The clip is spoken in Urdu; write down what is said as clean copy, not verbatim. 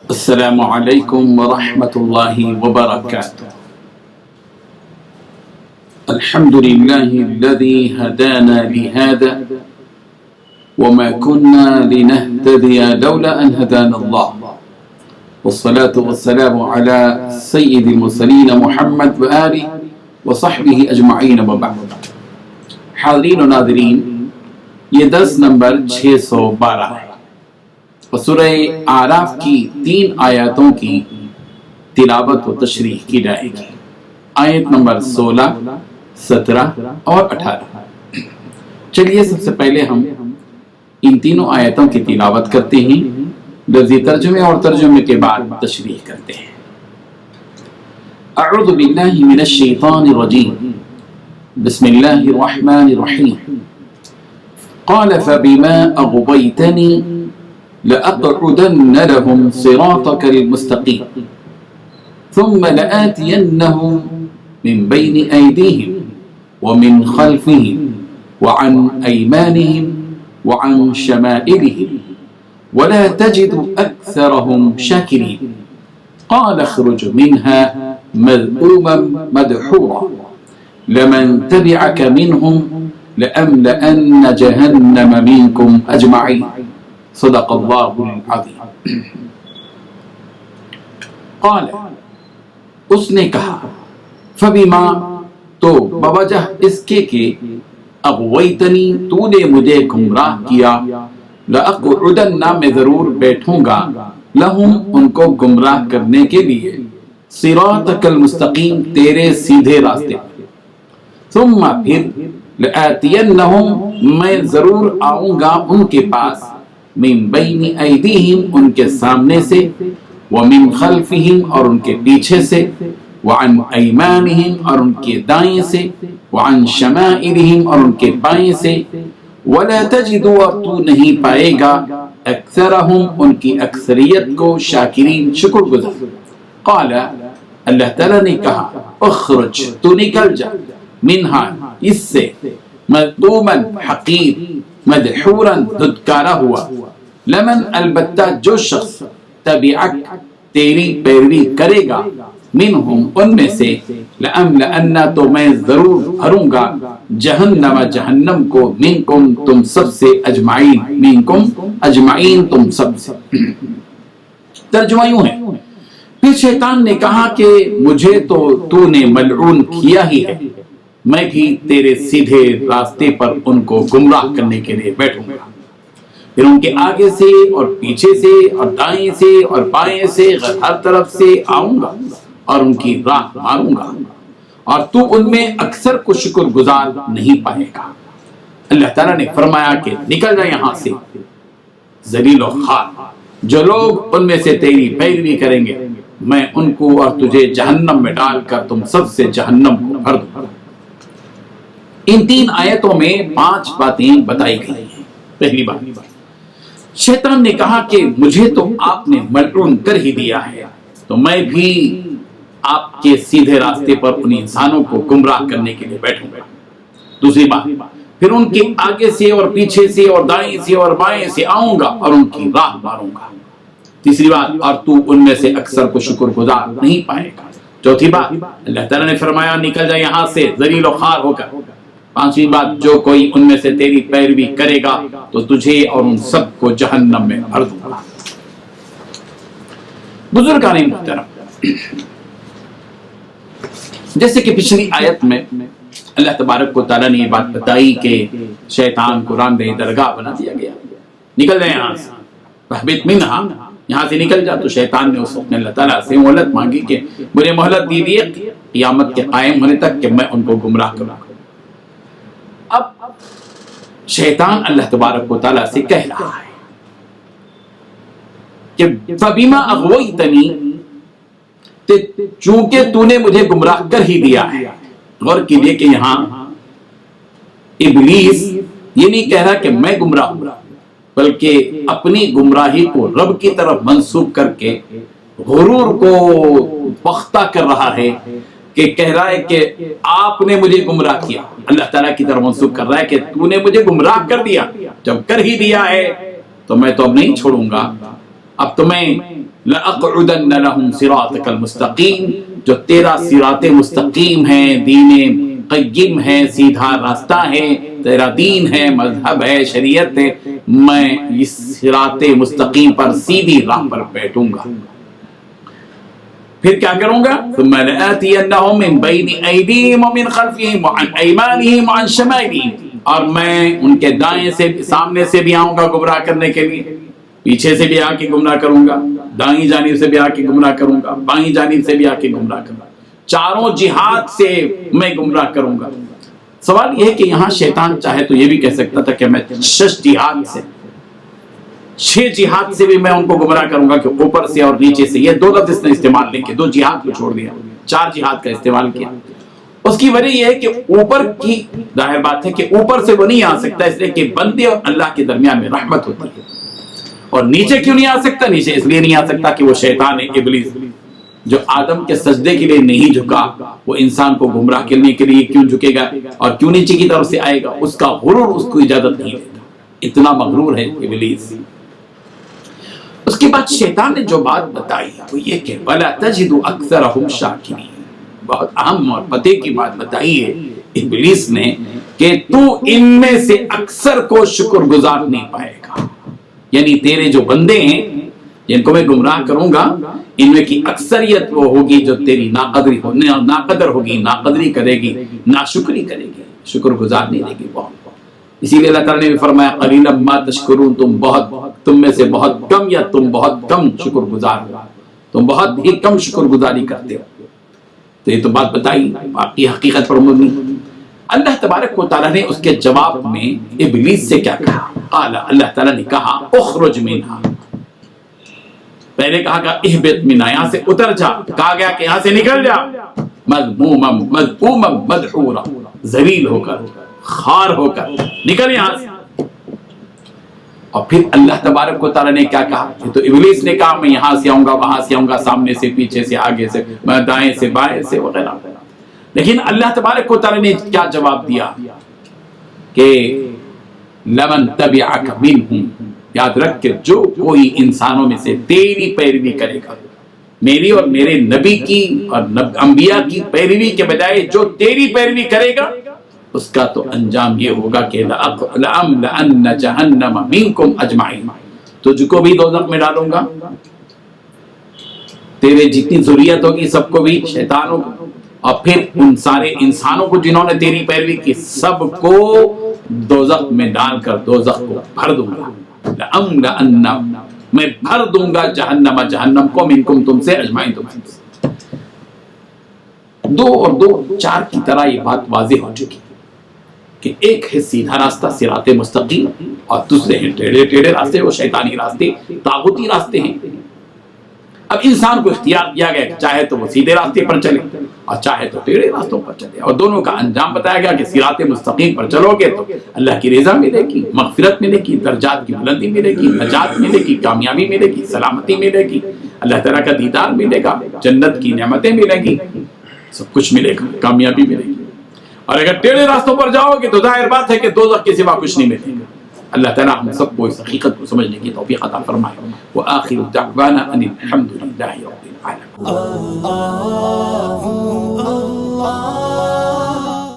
السلام عليكم ورحمة الله وبركاته. الحمد لله الذي هدانا لهذا وما كنا لنهتدي لولا أن هدانا الله، والصلاة والسلام على سيد المرسلين محمد وآله وصحبه أجمعين وبعد. حاضرین و ناظرین، یہ درس نمبر 612 ہے اور سورہ اعراف کی 3 آیاتوں کی تلاوت و تشریح کی جائے گی، آیت نمبر 16، 17 اور 18۔ چلیے سب سے پہلے ہم ان تینوں آیتوں کی تلاوت کرتے ہیں، لفظی ترجمے اور ترجمے کے بعد تشریح کرتے ہیں۔ اعوذ باللہ من الشیطان الرجیم، بسم اللہ الرحمن الرحیم۔ قال فبما أغويتني لأقعدن لهم صراطك المستقيم ثم لآتينهم من بين أيديهم ومن خلفهم وعن أيمانهم وعن شمائلهم ولا تجد أكثرهم شاكرين قال اخرج منها مذءوما مدحورا لمن تبعك منهم لأملأن جهنم منكم أجمعين صدق اللہ العظیم۔ قال، اس نے کہا، فبما، تو بوجہ اس کے کہ اغویتنی، تو نے مجھے گمراہ کیا، لأقعدن، میں ضرور بیٹھوں گا، لہم، ان کو گمراہ کرنے کے لیے، صراطک المستقیم، تیرے سیدھے راستے، ثم پھر لآتینہم، میں ضرور آؤں گا ان کے پاس، من بین ایدیہم، ان کے سامنے سے، ومن خلفہم، اور ان کے پیچھے سے، وعن ایمانہم، اور ان کے دائیں سے، وعن شمائلہم، اور ان کے بائیں سے، ولا تجد، اور تو نہیں پائے گا، اکثرہم، ان کی اکثریت کو، شاکرین، شکر گزار۔ قال، اللہ تعالیٰ نے کہا، اخرج، تو نکل جا، منہا، اس سے، مذموما، حقیر، مدحورا، دھتکارا ہوا، لمن، البتہ جو شخص، تبعک، تیری پیروی کرے گا، منہم، ان میں سے، لأملأن، تو میں ضرور بھروں گا، جہنم، جہنم کو، منکم، تم سب سے، اجمعین، منکم اجمعین، تم سب سے۔ ترجمہ یوں ہے، پھر شیطان نے کہا کہ مجھے تو نے ملعون کیا ہی ہے، میں بھی تیرے سیدھے راستے پر ان کو گمراہ کرنے کے لیے بیٹھوں گا، پھر ان کے آگے سے اور پیچھے سے اور دائیں سے اور بائیں سے، ہر طرف سے آؤں گا اور ان کی راہ ماروں گا، اور تو ان میں اکثر کو شکر گزار نہیں پائے گا۔ اللہ تعالیٰ نے فرمایا کہ نکل جا یہاں سے، ذلیل و خوار، جو لوگ ان میں سے تیری پیروی کریں گے، میں ان کو اور تجھے جہنم میں ڈال کر تم سب سے جہنم کو بھر دوں گا۔ ان 3 آیتوں میں 5 باتیں بتائی گئی ہیں۔ پہلی بات، شیطان نے کہا کہ مجھے تو آپ نے ملعون کر ہی دیا ہے، تو میں بھی آپ کے سیدھے راستے پر ان انسانوں کو گمراہ کرنے کے لیے بیٹھوں گا۔ دوسری بات، پھر ان کے آگے سے اور پیچھے سے اور دائیں سے اور بائیں سے آؤں گا اور ان کی راہ ماروں گا۔ تیسری بات، اور تو ان میں سے اکثر کو شکر گزار نہیں پائے گا۔ چوتھی بات، اللہ تعالیٰ نے فرمایا نکل جا یہاں سے ذلیل و خوار ہو کر۔ پانچویں بات، جو کوئی ان میں سے تیری پیروی کرے گا تو تجھے اور ان سب کو جہنم میں بھر دوں گا۔ بزرگان محترم، جیسے کہ پچھلی آیت میں اللہ تبارک و تعالیٰ نے یہ بات بتائی کہ شیطان کو راندہ درگاہ بنا دیا گیا، نکل جائے یہاں سے، فاہبط منہا، یہاں سے نکل جا۔ تو شیطان نے اس وقت اللہ تعالیٰ سے مہلت مانگی کہ مجھے مہلت دی دیے قیامت کے قائم ہونے تک کہ میں ان کو گمراہ کروں۔ اب شیطان اللہ تبارک و تعالیٰ سے کہہ رہا ہے کہ فَبِمَا أَغْوَيْتَنِي، چونکہ تو نے مجھے گمراہ کر ہی دیا ہے۔ غور کیجئے کہ یہاں ابلیس یہ نہیں کہہ رہا کہ میں گمراہ ہوں، بلکہ اپنی گمراہی کو رب کی طرف منسوب کر کے غرور کو پختہ کر رہا ہے کہ کہہ رہا ہے کہ آپ نے مجھے گمراہ کیا، اللہ تعالیٰ کی طرف منسوب کر رہا ہے کہ تو نے مجھے گمراہ کر دیا، جب کر ہی دیا ہے تو میں تو اب نہیں چھوڑوں گا، اب تو میں لَأَقْعُدَنَّ لَهُمْ صِرَاطَكَ الْمُسْتَقِيمِ، جو تیرا صراط مستقیم ہے، دین قیم ہے، سیدھا راستہ ہے، تیرا دین ہے، مذہب ہے، شریعت ہے، میں اس صراط مستقیم پر سیدھی راہ پر بیٹھوں گا۔ پھر کیا کروں گا؟ ثم لآتینہم من بین ایدیہم ومن خلفہم وعن ایمانہم وعن شمائلہم، اور میں ان کے دائیں سے سامنے سے بھی آؤں گا گمراہ کرنے کے لیے، پیچھے سے بھی آ کے گمراہ کروں گا، دائیں جانب سے بھی آ کے گمراہ کروں گا، بائیں جانب سے بھی آ کے گمراہ کروں گا، چاروں جہاد سے میں گمراہ کروں گا۔ سوال یہ ہے کہ یہاں شیطان چاہے تو یہ بھی کہہ سکتا تھا کہ میں 6 جہاد سے بھی میں ان کو گمراہ کروں گا، کہ اوپر سے اور نیچے سے، یہ 2 لفظ اس نے استعمال نہیں کیے، 2 جہاد کو چھوڑ دیا، 4 جہاد کا استعمال کیا۔ اس کی وجہ یہ ہے کہ اوپر کی ظاہر بات ہے کہ اوپر سے وہ نہیں آ سکتا، اس لیے کہ بندے اور اللہ کے درمیان میں رحمت ہوتی ہے۔ اور نیچے کیوں نہیں آ سکتا؟ نیچے اس لیے نہیں آ سکتا کہ وہ شیطان ہے، ابلیس، جو آدم کے سجدے کے لیے نہیں جھکا، وہ انسان کو گمراہ کرنے کے لیے کیوں جھکے گا اور کیوں نیچے کی طرف سے آئے گا؟ اس کا غرور اس کو اجازت نہیں دیتا، اتنا مغرور ہے ابلیس۔ اس کے بعد شیطان نے جو بات بتائی وہ یہ کہ وَلَا تَجِدُ أَكْثَرَهُمْ شَاكِرِينَ، بہت اہم اور پتے کی بات بتائی ہے ابلیس نے کہ تو ان میں سے اکثر کو شکر گزار نہیں پائے گا، یعنی تیرے جو بندے ہیں جن کو میں گمراہ کروں گا، ان میں کی اکثریت وہ ہوگی جو تیری ناقدر ہوگی، ناقدری کرے گی، ناشکری کرے گی، شکر گزار نہیں رہے گی بہت۔ اسی لیے اللہ تعالیٰ نے بھی فرمایا قلیلا ما تشکرون، تم میں سے بہت کم یا تم بہت کم شکر گزار ہو، تم بہت ہی کم شکر گزاری کرتے ہو۔ تو یہ تو بات بتائی، باقی حقیقت پر مبنی۔ اللہ تبارک و تعالیٰ نے اس کے جواب میں ابلیس سے کیا کہا؟ قال، اللہ تعالیٰ نے کہا اخرج منہا، پہلے کہا کہ اہبط منہا، یہاں سے اتر جا، کہا گیا کہ یہاں سے نکل جا، مذموما مذموما مدحورا، ذلیل ہو کر، خار ہو کر نکل یہاں سے۔ اور پھر اللہ تبارک و تعالیٰ نے کیا کہا؟ تو ابلیس نے کہا میں یہاں سے آؤں گا، وہاں سے آؤں گا، سامنے سے، پیچھے سے، آگے سے، میں دائیں سے، بائیں سے، وغیرہ۔ لیکن اللہ تبارک و تعالیٰ نے کیا جواب دیا کہ لمن تبعک منہم، یاد رکھ کہ جو کوئی انسانوں میں سے تیری پیروی کرے گا، میری اور میرے نبی کی اور انبیاء کی پیروی کے بجائے جو تیری پیروی کرے گا، اس کا تو انجام یہ ہوگا کہ لَأَمْلَأَنَّ جَهَنَّمَ مِنْكُمْ أَجْمَعِينَ، تجھ کو بھی دوزخ میں ڈالوں گا، تیرے جتنی ذریت ہوگی سب کو بھی، شیطانوں کو، اور پھر ان سارے انسانوں کو جنہوں نے تیری پیروی کی سب کو دوزخ میں ڈال کر دوزخ کو بھر دوں گا۔ لَأَمْلَأَنَّ، میں بھر دوں گا جہنم، جہنم کو، منکم، تم سے، اجمعین، تم سے۔ 2 اور 2 4 کی طرح یہ بات واضح ہو چکی کہ ایک ہے سیدھا راستہ صراط مستقیم، اور دوسرے ہیں ٹیڑھے ٹیڑھے راستے، وہ شیطانی راستے، طاغوتی راستے ہیں۔ اب انسان کو اختیار دیا گیا کہ چاہے تو وہ سیدھے راستے پر چلے اور چاہے تو ٹیڑھے راستوں پر چلے، اور دونوں کا انجام بتایا گیا کہ صراط مستقیم پر چلو گے تو اللہ کی رضا ملے گی، مغفرت ملے گی، درجات کی بلندی ملے گی، نجات ملے گی، کامیابی ملے گی، سلامتی ملے گی، اللہ تعالیٰ کا دیدار ملے گا، جنت کی نعمتیں ملے گی، سب کچھ ملے گا، کامیابی ملے گی۔ اور اگر ٹیڑھے راستوں پر جاؤ گے تو ظاہر بات ہے کہ دوزخ کے سوا کچھ نہیں ملے گا۔ اللہ تعالیٰ ہم سب کو اس حقیقت کو سمجھنے کی توفیق عطا فرمائے۔ وآخر دعوانا ان الحمد للہ رب العالمین۔